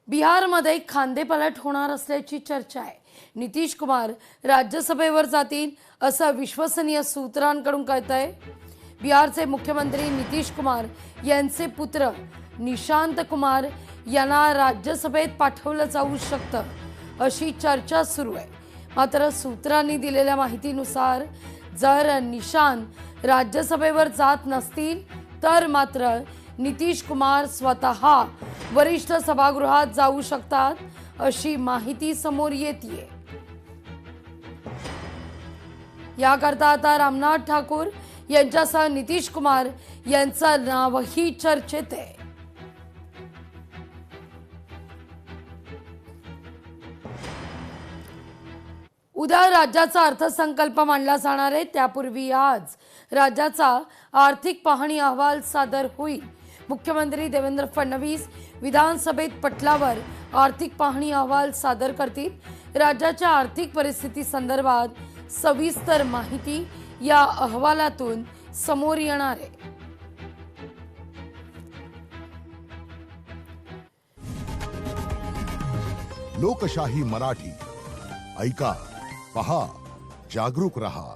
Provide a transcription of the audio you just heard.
बिहारमध्ये खांदेपालट होणार असल्याची चर्चा आहे। नितीश कुमार राज्यसभेवर जातील असं विश्वसनीय सूत्रांकडून कळतंय। बिहारचे मुख्यमंत्री नितीश कुमार यांचे पुत्र निशांत कुमार यांना राज्यसभेत पाठवलं जाऊ शकतं अशी चर्चा सुरू आहे। मात्र सूत्रांनी दिलेल्या माहितीनुसार जर निशांत राज्यसभेवर जात नसतील तर मात्र नितीश कुमार स्वतः वरिष्ठ सभागृहात जाऊ शकतात अशी माहिती समोर येते। याकरता आता रामनाथ ठाकूर यांच्यासह नितीश कुमार यांचं नावही चर्चेत आहे। उद्या राज्याचा अर्थसंकल्प मांडला जाणार आहे। त्यापूर्वी आज राज्याचा आर्थिक पाहणी अहवाल सादर होईल। मुख्यमंत्री देवेंद्र फडणवीस विधानसभेत पटलावर आर्थिक पाहणी अहवाल सादर करतील। राज्याच्या आर्थिक परिस्थिती संदर्भात सविस्तर माहिती या अहवालातून समोर येणार आहे। लोकशाही मराठी ऐका, पहा, जागरूक रहा।